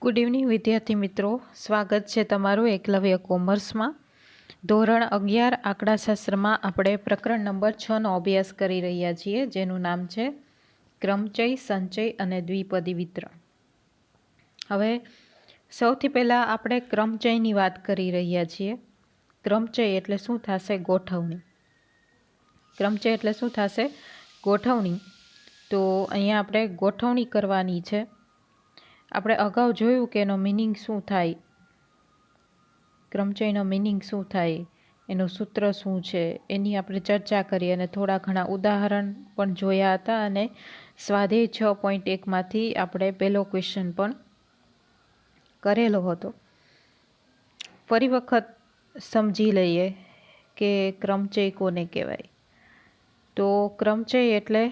Good evening વિદ્યાર્થી મિત્રો, સ્વાગત છે તમારું એકલવ્ય કોમર્સમાં. ધોરણ 11 આંકડાશાસ્ત્રમાં આપણે પ્રકરણ નંબર 6નો અભ્યાસ કરી રહ્યા છીએ, જેનું નામ છે ક્રમચય, સંચય અને દ્વિપદી વિતરણ. હવે સૌથી પહેલાં આપણે ક્રમચયની વાત કરી રહ્યા છીએ. ક્રમચય એટલે શું થશે? ગોઠવણી. ક્રમચય એટલે શું થશે? ગોઠવણી. તો અહીંયા આપણે ગોઠવણી કરવાની છે. આપણે અગાઉ જોયું કે એનો મિનિંગ શું થાય, ક્રમચયનો મિનિંગ શું થાય, એનું સૂત્ર શું છે, એની આપણે ચર્ચા કરી અને થોડા ઘણા ઉદાહરણ પણ જોયા હતા. અને સ્વાધ્યાય 6.1માંથી આપણે પહેલો ક્વેશ્ચન પણ કરેલો હતો. ફરી વખત સમજી લઈએ કે ક્રમચય કોને કહેવાય. તો ક્રમચય એટલે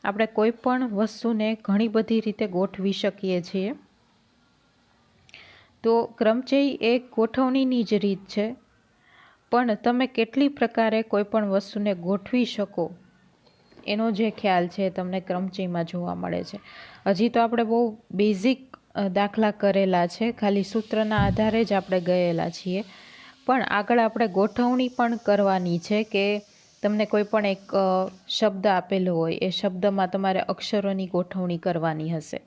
આપણે કોઈ પણ વસ્તુને ઘણી બધી રીતે ગોઠવી શકીએ છીએ. તો ક્રમચય એક ગોઠવણીની જ રીત છે, પણ તમે કેટલી પ્રકારે કોઈ પણ વસ્તુને ગોઠવી શકો એનો જે ખ્યાલ છે તમને ક્રમચયમાં જોવા મળે છે. હજી તો આપણે બહુ બેઝિક દાખલા કરેલા છે, ખાલી સૂત્રના આધારે જ આપણે ગયેલા છીએ. પણ આગળ આપણે ગોઠવણી પણ કરવાની છે કે તમને કોઈ પણ એક શબ્દ આપેલો હોય, એ શબ્દમાં તમારે અક્ષરોની ગોઠવણી કરવાની હશે.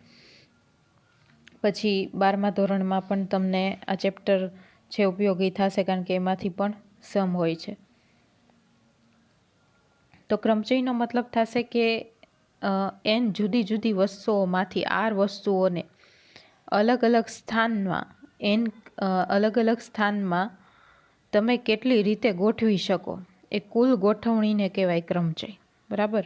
પછી 12મા ધોરણમાં પણ તમને આ ચેપ્ટર છે ઉપયોગી થશે, કારણ કે એમાંથી પણ સમ હોય છે. તો ક્રમચયનો મતલબ થશે કે n જુદી જુદી વસ્તુઓમાંથી r વસ્તુઓને અલગ અલગ સ્થાનમાં અલગ અલગ સ્થાનમાં તમે કેટલી રીતે ગોઠવી શકો, એ કુલ ગોઠવણીને કહેવાય ક્રમચય. બરાબર.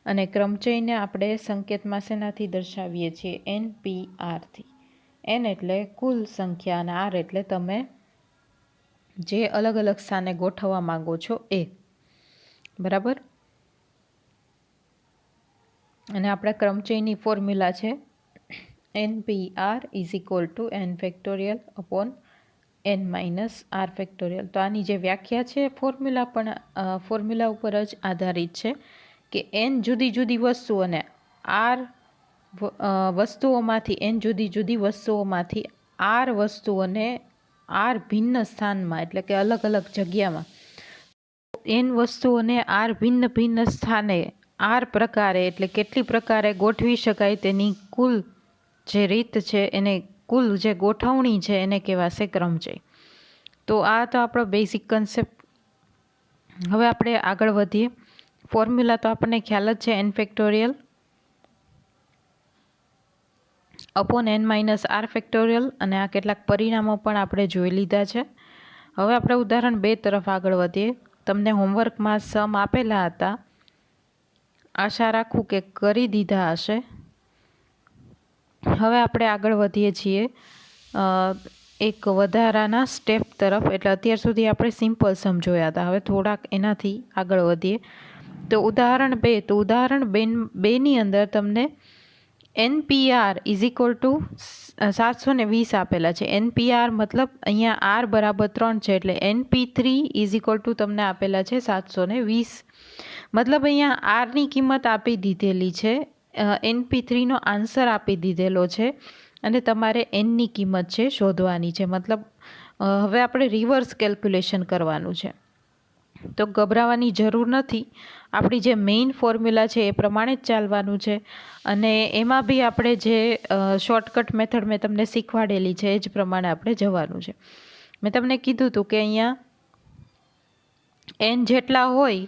અને ક્રમચયને આપણે સંકેતમાં શેનાથી દર્શાવીએ છીએ? NPRથી. n એટલે કુલ સંખ્યા અને r એટલે તમે જે અલગ અલગ સ્થાને ગોઠવવા માંગો છો એ. બરાબર. અને આપણા ક્રમચયની ફોર્મ્યુલા છે NPR = n factorial upon n minus r factorial. તો આની જે વ્યાખ્યા છે ફોર્મ્યુલા પણ ફોર્મ્યુલા ઉપર જ આધારિત છે કે n જુદી જુદી વસ્તુઓને r વસ્તુઓમાંથી n જુદી જુદી વસ્તુઓમાંથી r વસ્તુઓને r ભિન્ન સ્થાનમાં, એટલે કે અલગ અલગ જગ્યામાં, n વસ્તુઓને r ભિન્ન ભિન્ન સ્થાને r પ્રકારે, એટલે કેટલી પ્રકારે ગોઠવી શકાય તેની કુલ જે રીત છે, એને કુલ જે ગોઠવણી છે એને કહેવાશે ક્રમચય. તો આ તો આપણો બેઝિક કન્સેપ્ટ. હવે આપણે આગળ વધીએ. ફોર્મ્યુલા તો આપણને ખ્યાલ જ છે, n factorial upon n minus r factorial. અને આ કેટલાક પરિણામો પણ આપણે જોઈ લીધા છે. હવે આપણે ઉદાહરણ 2 તરફ આગળ વધીએ. તમને હોમવર્કમાં સમ આપેલા હતા, આશા રાખું કે કરી દીધા હશે. હવે આપણે આગળ વધીએ છીએ એક વધારાના સ્ટેપ તરફ. એટલે અત્યાર સુધી આપણે સિમ્પલ સમ જોયા હતા, હવે થોડાક એનાથી આગળ વધીએ. તો ઉદાહરણ 2. તો ઉદાહરણ 2ની અંદર તમને NPR = 720 આપેલા છે. NPR મતલબ અહીંયા r બરાબર 3 છે, એટલે NP3 તમને આપેલા છે 720. મતલબ અહીંયા આરની કિંમત આપી દીધેલી છે, NP3નો આન્સર આપી દીધેલો છે, અને તમારે nની કિંમત છે શોધવાની છે. મતલબ હવે આપણે રિવર્સ કેલ્ક્યુલેશન કરવાનું છે. તો ગભરાવાની જરૂર નથી. આપણી જે મેઇન ફોર્મ્યુલા છે એ પ્રમાણે જ ચાલવાનું છે. અને એમાં બી આપણે જે શોર્ટકટ મેથડ મેં તમને શીખવાડેલી છે એ જ પ્રમાણે આપણે જવાનું છે. મેં તમને કીધું હતું કે અહીંયા n જેટલા હોય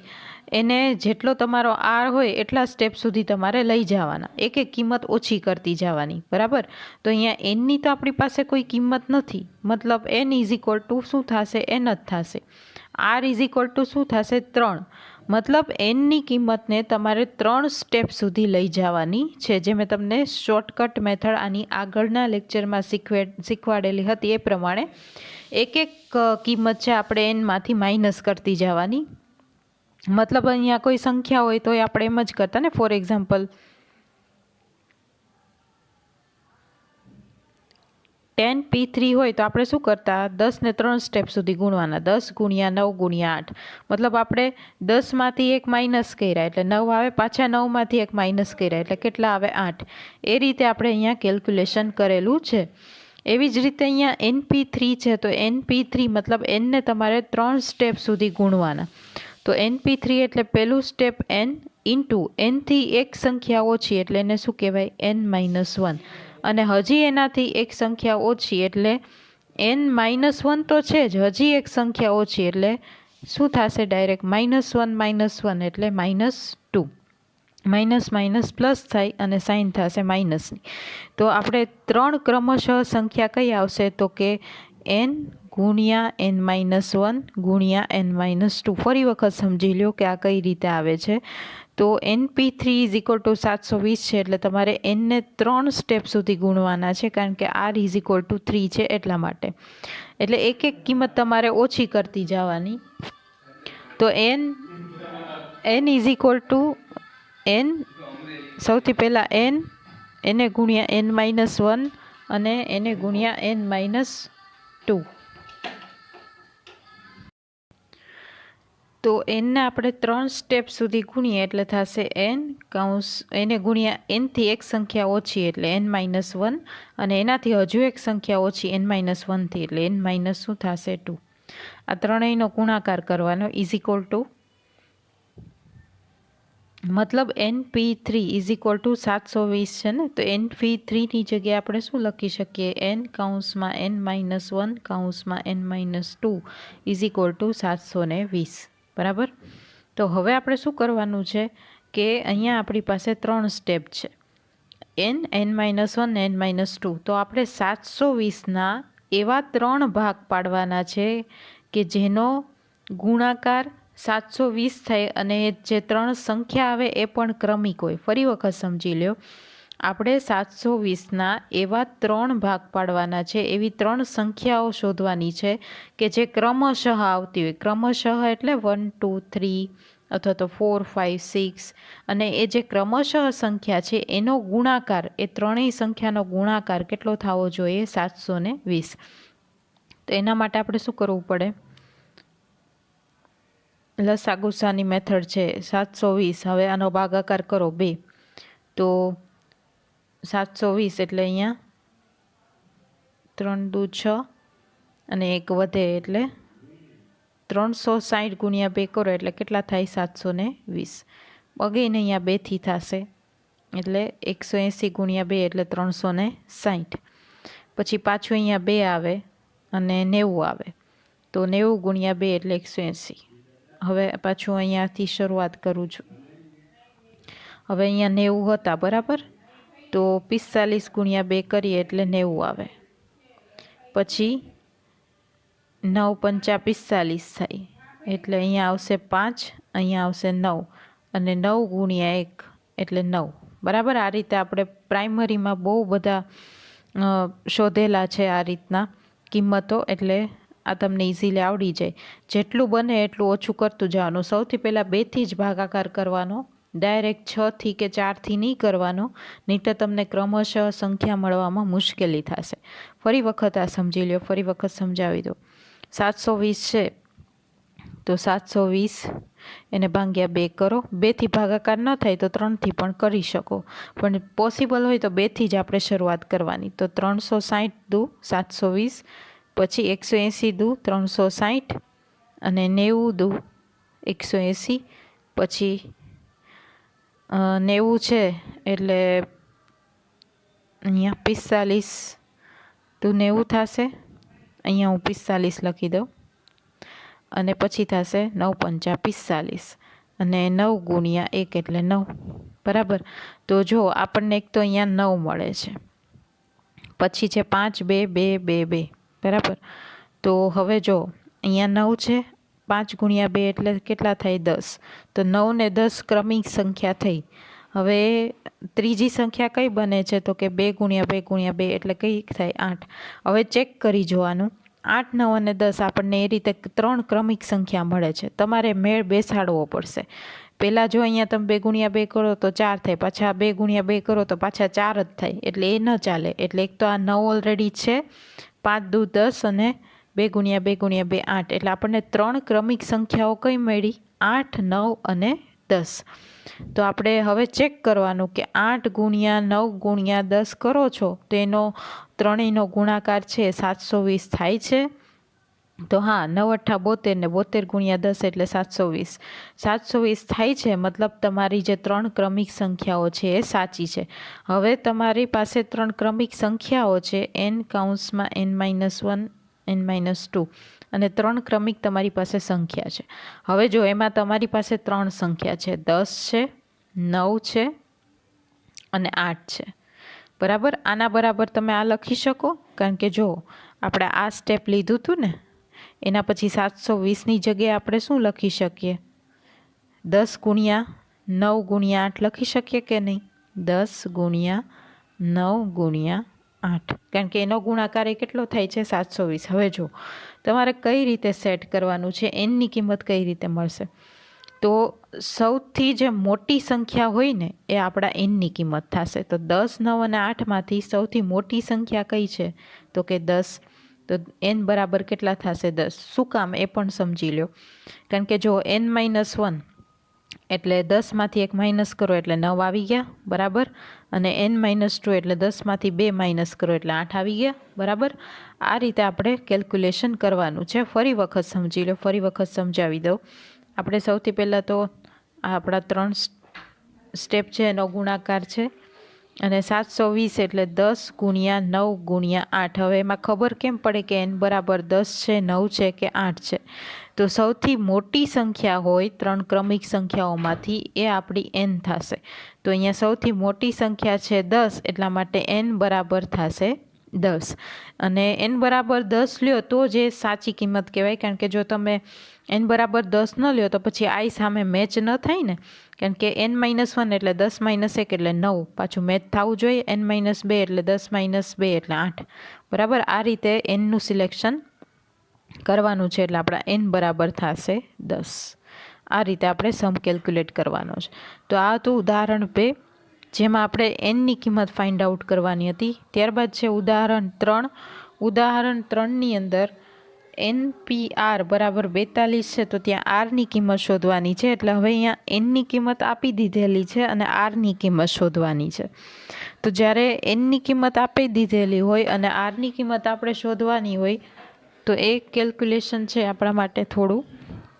એને જેટલો તમારો r હોય એટલા સ્ટેપ સુધી તમારે લઈ જવાના, એક એક કિંમત ઓછી કરતી જવાની. બરાબર. તો અહીંયા nની તો આપણી પાસે કોઈ કિંમત નથી, મતલબ n = શું થશે? n જ થશે. r = શું થશે? 3. મતલબ nની કિંમતને તમારે 3 સ્ટેપ સુધી લઈ જવાની છે, જે મેં તમને શોર્ટકટ મેથડ આની આગળના લેક્ચરમાં શીખવાડેલી હતી એ પ્રમાણે એક એક કિંમત છે આપણે nમાંથી માઇનસ કરતી જવાની. મતલબ અહીંયા કોઈ સંખ્યા હોય તો આપણે એમ જ કરતા ને. ફોર એક્ઝામ્પલ 10p3 હોય તો આપણે શું કરતા? 10 ને 3 સ્ટેપ સુધી ગુણવાના. 10 × 9 × 8. મતલબ આપણે 10માંથી 1 માઇનસ કર્યા એટલે 9 આવે, પાછા 9માંથી 1 માઇનસ કર્યા એટલે કેટલા આવે? 8. એ રીતે આપણે અહીંયા કેલ્ક્યુલેશન કરેલું છે. એવી જ રીતે અહીંયા NP3 છે તો NP3 મતલબ એનને તમારે 3 સ્ટેપ સુધી ગુણવાના. તો NP3 એટલે પહેલું સ્ટેપ n ઇન્ટુ એનથી એક સંખ્યા ઓછી એટલે એને શું કહેવાય n-1 અને હજી એનાથી એક સંખ્યા ઓછી એટલે n-1 તો છે જ, હજી એક સંખ્યા ઓછી એટલે શું થશે ડાયરેક્ટ -1 એટલે -2 માઇનસ માઇનસ પ્લસ થાય અને સાઇન થશે માઇનસની. તો આપણે 3 ક્રમશઃ સંખ્યા કઈ આવશે તો કે n ગુણ્યા n-1 ગુણ્યા n-2. ફરી વખત સમજી લો કે આ કઈ રીતે આવે છે. તો NP3 = 720 છે એટલે તમારે nને 3 સ્ટેપ સુધી ગુણવાના છે કારણ કે r = 3 છે એટલા માટે. એટલે એક એક કિંમત તમારે ઓછી કરતી જવાની. તો n સૌથી પહેલાં એને ગુણ્યા n-1 અને એને ગુણ્યા n-2. તો એનને આપણે 3 સ્ટેપ સુધી ગુણીએ એટલે થશે એને ગુણ્યા એનથી એક સંખ્યા ઓછી એટલે n-1 અને એનાથી હજુ એક સંખ્યા ઓછી n-1થી એટલે n- શું થશે 2. આ ત્રણેયનો ગુણાકાર કરવાનો = મતલબ NP3 = 720 છે ને. તો NP3ની જગ્યાએ આપણે શું લખી શકીએ n-1 = 720. બરાબર. તો હવે આપણે શું કરવાનું છે કે અહીંયા આપણી પાસે 3 સ્ટેપ છે n-1 n-2. તો આપણે 720ના એવા 3 ભાગ પાડવાના છે કે જેનો ગુણાકાર 720 થાય અને જે 3 સંખ્યા આવે એ પણ ક્રમિક હોય. ફરી વખત સમજી લો, આપણે 720ના એવા 3 ભાગ પાડવાના છે, એવી 3 સંખ્યાઓ શોધવાની છે કે જે ક્રમશઃ આવતી હોય. ક્રમશઃ એટલે 1 2 3 અથવા તો 4 5 6 અને એ જે ક્રમશઃ સંખ્યા છે એનો ગુણાકાર, એ ત્રણેય સંખ્યાનો ગુણાકાર કેટલો થવો જોઈએ 720. તો એના માટે આપણે શું કરવું પડે, લસાગુસાની મેથડ છે 720. હવે આનો ભાગાકાર કરો 2 તો 720 એટલે અહીંયા 3 દુ 6 અને 1 વધે એટલે 360 ગુણ્યા 2 કરો એટલે કેટલા થાય 720. અગેન અહીંયા 2થી થશે એટલે 180 ગુણ્યા 2 એટલે 360. પછી પાછું અહીંયા 2 આવે અને 90 આવે તો 90 ગુણ્યા 2 એટલે 180. હવે પાછું અહીંયાથી શરૂઆત કરું છું. હવે અહીંયા 90 હતા બરાબર, તો 45 ગુણ્યા 2 કરીએ એટલે 90 આવે. પછી 9 પંચા 45 થાય એટલે અહીંયા આવશે 5, અહીંયા આવશે 9 અને 9 ગુણ્યા 1 એટલે 9. બરાબર. આ રીતે આપણે પ્રાઇમરીમાં બહુ બધા શોધેલા છે આ રીતના કિંમતો, એટલે આ તમને ઇઝીલી આવડી જાય. જેટલું બને એટલું ઓછું કરતું જવાનું. સૌથી પહેલાં 2થી જ ભાગાકાર કરવાનો, ડાયરેક્ટ 6થી કે 4થી નહીં કરવાનો, નહીં તો તમને ક્રમશઃ સંખ્યા મળવામાં મુશ્કેલી થશે. ફરી વખત આ સમજી લો, ફરી વખત સમજાવી દો. 720 છે તો 720 એને ભાગ્યા 2 કરો. 2થી ભાગાકાર ન થાય તો 3થી પણ કરી શકો, પણ પોસિબલ હોય તો 2થી જ આપણે શરૂઆત કરવાની. તો 360 દુ 720, પછી 180 દુ 360 અને 90 દુ 180, પછી 90 છે એટલે અહીંયા 45 દુ 90 થશે. અહીંયા હું 45 લખી દઉં અને પછી થશે 9 પંચા 45 અને 9 ગુણ્યા 1 એટલે 9. બરાબર. તો જો આપણને એક તો અહીંયા 9 મળે છે, પછી છે 5 2 2 2 2. બરાબર. તો હવે જો અહીંયા 9 છે, 5 ગુણ્યા 2 એટલે કેટલા થાય 10. તો 9 ને 10 ક્રમિક સંખ્યા થઈ. હવે ત્રીજી સંખ્યા કઈ બને છે તો કે 2 ગુણ્યા 2 ગુણ્યા 2 એટલે કઈ થાય 8. હવે ચેક કરી જોવાનું, 8 9 અને 10 આપણને એ રીતે 3 ક્રમિક સંખ્યા મળે છે. તમારે મેળ બેસાડવો પડશે. પહેલાં જો અહીંયા તમે 2 ગુણ્યા 2 કરો તો 4 થાય, પાછા 2 ગુણ્યા 2 કરો તો પાછા 4 જ થાય, એટલે એ ન ચાલે. એટલે એક તો આ 9 ઓલરેડી છે, 5 દુ 10 અને 2 ગુણ્યા 2 ગુણ્યા 2 8. એટલે આપણને 3 ક્રમિક સંખ્યાઓ કઈ મળી 8 9 અને 10. તો આપણે હવે ચેક કરવાનું કે 8 ગુણ્યા 9 ગુણ્યા 10 કરો છો તો એનો ત્રણેયનો ગુણાકાર છે 720 થાય છે. તો હા, 9 અઠ્ઠા 72 ને 72 ગુણ્યા 10 એટલે 720. 720 થાય છે, મતલબ તમારી જે 3 ક્રમિક સંખ્યાઓ છે એ સાચી છે. હવે તમારી પાસે 3 ક્રમિક સંખ્યાઓ છે n કૌંસમાં n-1 n-2 અને 3 ક્રમિક તમારી પાસે સંખ્યા છે. હવે જો એમાં તમારી પાસે 3 સંખ્યા છે, 10 છે, 9 છે અને 8 છે. બરાબર. આના બરાબર તમે આ લખી શકો, કારણ કે જો આપણે આ સ્ટેપ લીધું હતું ને, એના પછી 720ની જગ્યાએ આપણે શું લખી શકીએ? 10 ગુણ્યા 9 ગુણ્યા 8 લખી શકીએ કે નહીં? 10 ગુણ્યા 9 ગુણ્યા 8, કારણ કે એનો ગુણાકાર એ કેટલો થાય છે? 720. હવે જો તમારે કઈ રીતે સેટ કરવાનું છે, એનની કિંમત કઈ રીતે મળશે? તો સૌથી જે મોટી સંખ્યા હોય ને એ આપણા એનની કિંમત થશે. તો 10, 9 અને 8માંથી સૌથી મોટી સંખ્યા કઈ છે? તો કે 10. તો n બરાબર કેટલા થશે? 10. શું કામ એ પણ સમજી લો, કારણ કે જો n-1 એટલે 10માંથી 1 માઇનસ કરો એટલે 9 આવી ગયા, બરાબર. અને n-2 એટલે 10માંથી 2 માઇનસ કરો એટલે 8 આવી ગયા, બરાબર. આ રીતે આપણે કેલ્ક્યુલેશન કરવાનું છે. ફરી વખત સમજી લો, ફરી વખત સમજાવી દઉં. આપણે સૌથી પહેલાં તો આપણા 3 સ્ટેપ છે એનો ગુણાકાર છે, અને 720 એટલે 10 ગુણ્યા 9 ગુણ્યા 8. હવે એમાં ખબર કેમ પડે કે n બરાબર 10 છે, 9 છે કે 8 છે? તો સૌથી મોટી સંખ્યા હોય 3 ક્રમિક સંખ્યાઓમાંથી એ આપણી n થશે. તો અહીંયા સૌથી મોટી સંખ્યા છે 10, એટલા માટે n બરાબર થશે 10. અને n બરાબર 10 લ્યો તો જે સાચી કિંમત કહેવાય, કારણ કે જો તમે n બરાબર 10 ન લ્યો તો પછી i સામે મેચ ન થાય ને, કારણ કે n-1 એટલે 10 - 1 એટલે 9, પાછું મેચ થવું જોઈએ. n-2 એટલે 10 - 2 એટલે 8, બરાબર. આ રીતે nનું સિલેક્શન કરવાનું છે, એટલે આપણા n બરાબર થશે 10. આ રીતે આપણે સમ કેલ્ક્યુલેટ કરવાનો છે. તો આ હતું ઉદાહરણ 2, જેમાં આપણે nની કિંમત ફાઇન્ડ આઉટ કરવાની હતી. ત્યારબાદ છે ઉદાહરણ 3. ઉદાહરણ 3ની અંદર NPR બરાબર 42 છે, તો ત્યાં R ની કિંમત શોધવાની છે. એટલે હવે અહીંયા nની કિંમત આપી દીધેલી છે અને R ની કિંમત શોધવાની છે. તો જ્યારે nની કિંમત આપી દીધેલી હોય અને R ની કિંમત આપણે શોધવાની હોય તો એ કેલ્ક્યુલેશન છે આપણા માટે થોડું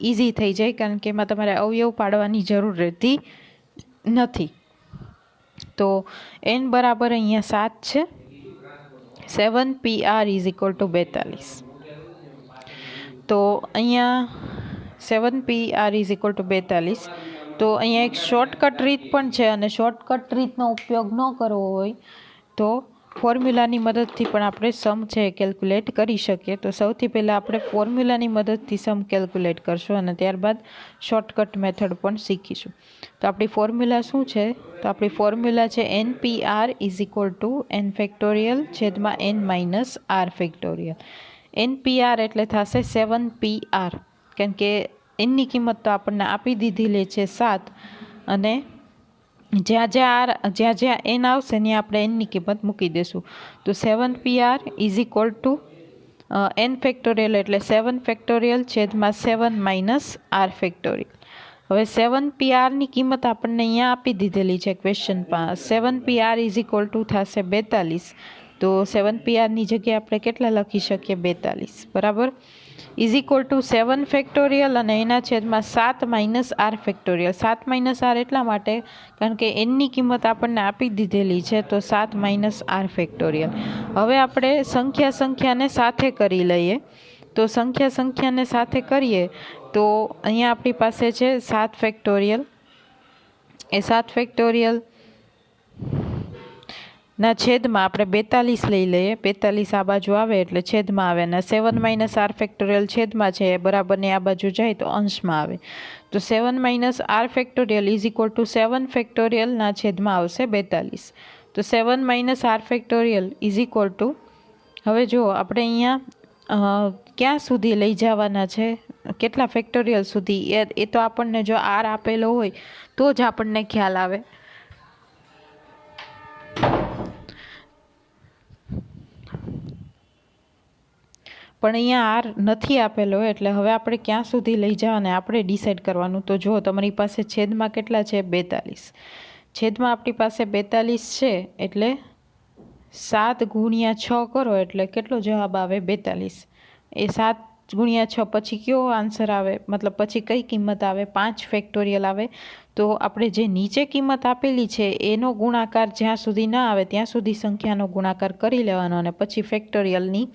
ઇઝી થઈ જાય, કારણ કે એમાં તમારે અવયવ પાડવાની જરૂર રહેતી નથી. તો n બરાબર અહીંયા 7 છે. 7PR = 42. તો અહીંયા 7PR = 42. તો અહીંયા એક શોર્ટકટ રીત પણ છે, અને શોર્ટકટ રીતનો ઉપયોગ ન કરવો હોય તો ફોર્મ્યુલાની મદદથી પણ આપણે સમ છે કેલ્ક્યુલેટ કરી શકીએ. તો સૌથી પહેલાં આપણે ફોર્મ્યુલાની મદદથી સમ કેલ્ક્યુલેટ કરશું અને ત્યારબાદ શોર્ટકટ મેથડ પણ શીખીશું. તો આપણી ફોર્મ્યુલા શું છે? તો આપણી ફોર્મ્યુલા છે NPR = n(n-r)(r). NPR એટલે થશે 7PR, કારણ કે nની કિંમત તો આપણને આપી દીધેલી છે 7, અને જ્યાં જ્યાં n આવશે ત્યાં આપણે nની કિંમત મૂકી દઈશું. તો 7PR = n(n) એટલે 7(7) હવે 7PRની કિંમત આપણને અહીંયા આપી દીધેલી છે ક્વેશ્ચનમાં. 7PR = થશે 42. તો 7PRની જગ્યાએ આપણે કેટલા લખી શકીએ? 42, બરાબર. = 7 અને એના છેદમાં 7 - r. 7 - r એટલા માટે કારણ કે nની કિંમત આપણને આપી દીધેલી છે, તો 7 - r. હવે આપણે સંખ્યાને સાથે કરી લઈએ. તો સંખ્યાને સાથે કરીએ તો અહીંયા આપણી પાસે છે 7 એ 7 ના છેદમાં આપણે 42 લઈ લઈએ. 42 આ બાજુ આવે એટલે છેદમાં આવે, અને 7 - r છેદમાં છે એ બરાબરની આ બાજુ જાય તો અંશમાં આવે. તો 7 - r = 7 ના છેદમાં આવશે 42. તો 7 - r હવે જો આપણે અહીંયા ક્યાં સુધી લઈ જવાના છે, કેટલા ફેક્ટોરિયલ સુધી, એ તો આપણને જો r આપેલો હોય તો જ આપણને ખ્યાલ આવે. પણ અહીંયા આર નથી આપેલો એટલે હવે આપણે ક્યાં સુધી લઈ જવાને આપણે ડિસાઈડ કરવાનું. તો જો તમારી પાસે છેદમાં કેટલા છે? 42. છેદમાં આપણી પાસે 42 છે એટલે 7 ગુણ્યા 6 કરો એટલે કેટલો જવાબ આવે? 42. એ 7 ગુણ્યા 6 પછી કયો આન્સર આવે? મતલબ પછી કઈ કિંમત આવે? 5 ફેક્ટોરિયલ આવે. તો આપણે જે નીચે કિંમત આપેલી છે એનો ગુણાકાર જ્યાં સુધી ના આવે ત્યાં સુધી સંખ્યાનો ગુણાકાર કરી લેવાનો અને પછી ફેક્ટોરિયલની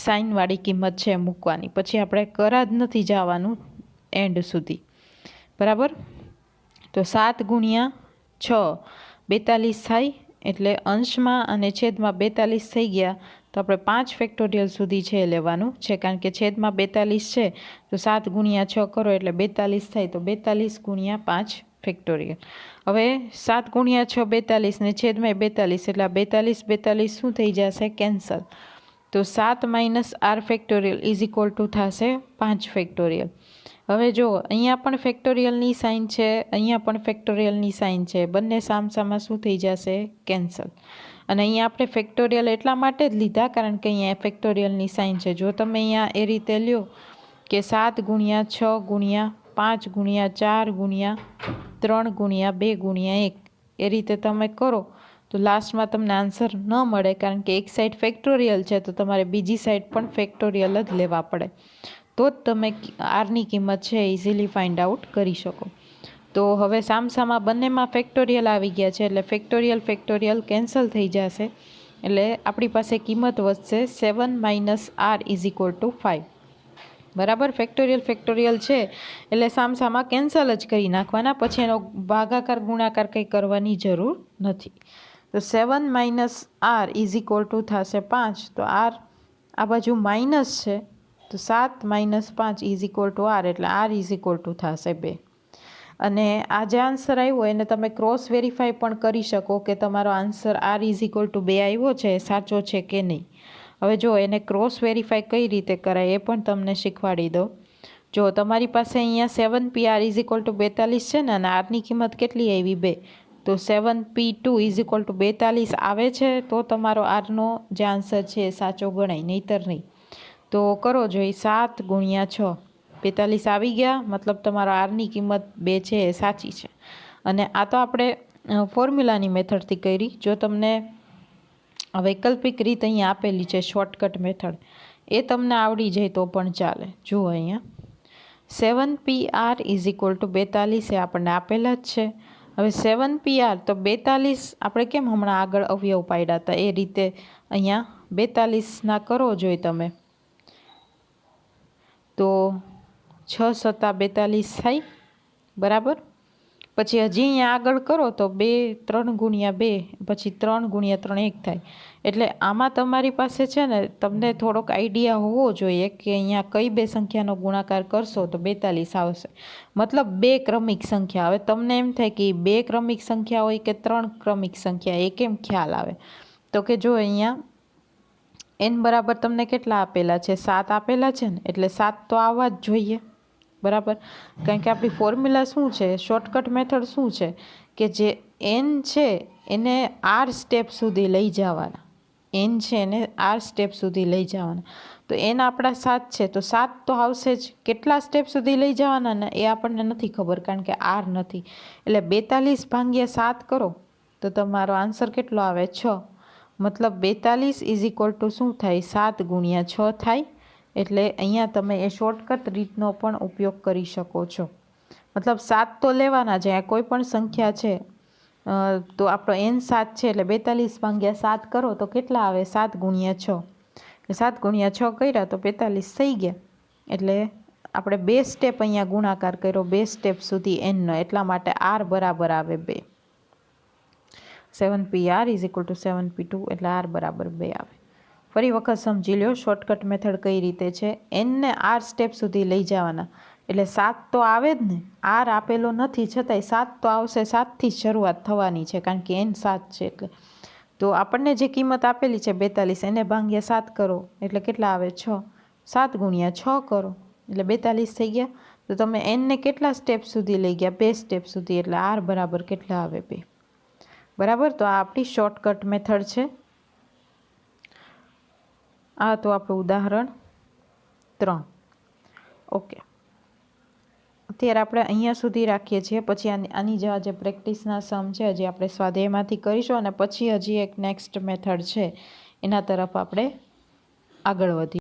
સાઇનવાળી કિંમત છે મૂકવાની. પછી આપણે કરા જ નથી જવાનું એન્ડ સુધી. બરાબર? તો 7 ગુણ્યા 6 42 થાય એટલે અંશમાં અને છેદમાં 42 થઈ ગયા. તો આપણે 5 ફેક્ટોરિયલ સુધી છે લેવાનું છે કારણ કે છેદમાં 42 છે તો 7 ગુણ્યા 6 કરો એટલે 42 થાય. તો 42 ગુણ્યા 5 ફેક્ટોરિયલ. હવે 7 ગુણ્યા 6 42 ને છેદમાં 42 એટલે 42 શું થઈ જશે? કેન્સલ. તો 7 minus r factorial is equal to થશે 5 ફેક્ટોરિયલ. હવે જો અહીંયા પણ ફેક્ટોરિયલની સાઇન છે, અહીંયા પણ ફેક્ટોરિયલની સાઇન છે, બંને સામસામા શું થઈ જશે? કેન્સલ. અને અહીંયા આપણે ફેક્ટોરિયલ એટલા માટે જ લીધા કારણ કે અહીંયા ફેક્ટોરિયલની સાઇન છે. જો તમે અહીંયા એ રીતે લ્યો કે 7 ગુણ્યા 6 ગુણ્યા 5 ગુણ્યા 4 ગુણ્યા 3 ગુણ્યા 2 ગુણ્યા 1 એ રીતે તમે કરો તો લાસ્ટમાં તમને આન્સર ન મળે કારણ કે એક સાઈડ ફેક્ટોરિયલ છે તો તમારે બીજી સાઈડ પણ ફેક્ટોરિયલ જ લેવા પડે. તો જ તમે આરની કિંમત છે ઇઝીલી ફાઇન્ડ આઉટ કરી શકો. તો હવે સામસામા બંનેમાં ફેક્ટોરિયલ આવી ગયા છે એટલે ફેક્ટોરિયલ કેન્સલ થઈ જશે. એટલે આપણી પાસે કિંમત વધશે 7 minus r is equal to 5. બરાબર? ફેક્ટોરિયલ છે એટલે સામસામા કેન્સલ જ કરી નાખવાના. પછી એનો ભાગાકાર ગુણાકાર કંઈ કરવાની જરૂર નથી. તો 7 minus r is equal to થશે 5. તો આર આ બાજુ માઇનસ છે તો 7 minus 5 is equal to r એટલે આર ઇઝ ઇક્વલ ટુ થશે 2. અને આ જે આન્સર આવ્યો એને તમે ક્રોસ વેરીફાઈ પણ કરી શકો કે તમારો answer r is equal to 2 આવ્યો છે સાચો છે કે નહીં. હવે જો એને ક્રોસ વેરીફાઈ કઈ રીતે કરાય એ પણ તમને શીખવાડી દો. જો તમારી પાસે અહીંયા 7p R is equal two 42 છે ને અને આરની કિંમત કેટલી આવી? 2. તો 7p2 ઇઝ ઇક્વલ ટુ 42 આવે છે તો તમારો આરનો જે આન્સર છે એ સાચો ગણાય, નહીંતર નહીં. તો કરો જોઈ 7 ગુણ્યા 6 42 આવી ગયા મતલબ તમારો આરની કિંમત 2 છે એ સાચી છે. અને આ તો આપણે ફોર્મ્યુલાની મેથડથી કરી. જો તમને વૈકલ્પિક રીત અહીંયા આપેલી છે શોર્ટકટ મેથડ એ તમને આવડી જાય તો પણ ચાલે. જુઓ અહીંયા 7pr ઇઝ ઇક્વલ ટુ 42 એ આપણને આપેલા જ છે. હવે 7pr તો 42 આપણે કેમ હમણાં આગળ અવયવ પાડ્યા હતા એ રીતે અહીંયા 42 કરો જોઈ તમે તો 6 સત્તા 42 થાય. બરાબર? પછી હજી અહીંયા આગળ કરો તો 3 ગુણ્યા 2 પછી 3 ગુણ્યા 3 1 થાય. એટલે આમાં તમારી પાસે છે ને તમને થોડોક આઈડિયા હોવો જોઈએ કે અહીંયા કઈ બે સંખ્યાનો ગુણાકાર કરશો તો 42 આવશે. મતલબ 2 ક્રમિક સંખ્યા. હવે તમને એમ થાય કે 2 ક્રમિક સંખ્યા હોય કે 3 ક્રમિક સંખ્યા એ કેમ ખ્યાલ આવે? તો કે જો અહીંયા n બરાબર તમને કેટલા આપેલા છે? 7 આપેલા છે ને એટલે 7 તો આવવા જ જોઈએ. બરાબર? કારણ કે આપણી ફોર્મ્યુલા શું છે? શોર્ટકટ મેથડ શું છે કે જે n છે એને r સ્ટેપ સુધી લઈ જવાના. n છે એને r સ્ટેપ સુધી લઈ જવાના. તો n આપણા 7 છે તો 7 તો આવશે જ. કેટલા સ્ટેપ સુધી લઈ જવાના ને એ આપણને નથી ખબર કારણ કે r નથી. એટલે 42 ભાગ્યા 7 કરો તો તમારો આન્સર કેટલો આવે? 6. મતલબ 42 ઇઝ ઇક્વલ ટુ શું થાય? 7 ગુણ્યા 6 થાય. એટલે અહીંયા તમે એ શોર્ટકટ રીતનો પણ ઉપયોગ કરી શકો છો. મતલબ 7 તો લેવાના છે. કોઈ પણ સંખ્યા છે તો આપણો n 7 છે એટલે 42 ભાગ્યા 7 કરો તો કેટલા આવે? 7 ગુણ્યા 6. 7 ગુણ્યા 6 કર્યા તો 45 થઈ ગયા. એટલે આપણે 2 સ્ટેપ અહીંયા ગુણાકાર કર્યો 2 સ્ટેપ સુધી nનો એટલા માટે r બરાબર આવે 2. 7pr is equal two 7p2 એટલે r બરાબર 2 આવે. ફરી વખત સમજી લો શોર્ટકટ મેથડ કઈ રીતે છે. n ને r સ્ટેપ સુધી લઈ જવાના એટલે 7 તો આવે જ ને. r આપેલો નથી છતાંય 7 તો આવશે. 7થી જ શરૂઆત થવાની છે કારણ કે n 7 છે એટલે. તો આપણને જે કિંમત આપેલી છે 42 એને ભાગ્યા 7 કરો એટલે કેટલા આવે? 6. 7 ગુણ્યા 6 કરો એટલે 42 થઈ ગયા. તો તમે nને કેટલા સ્ટેપ સુધી લઈ ગયા? 2 સ્ટેપ સુધી એટલે r બરાબર કેટલા આવે? 2. બરાબર? તો આ આપણી શોર્ટકટ મેથડ છે. આ તો આપણું ઉદાહરણ 3. ઓકે, અત્યારે આપણે અહીંયા સુધી રાખીએ છીએ. પછી આની જે પ્રેક્ટિસના સમ છે હજી આપણે સ્વાધ્યાયમાંથી કરીશું અને પછી હજી એક નેક્સ્ટ મેથડ છે એના તરફ આપણે આગળ વધીએ.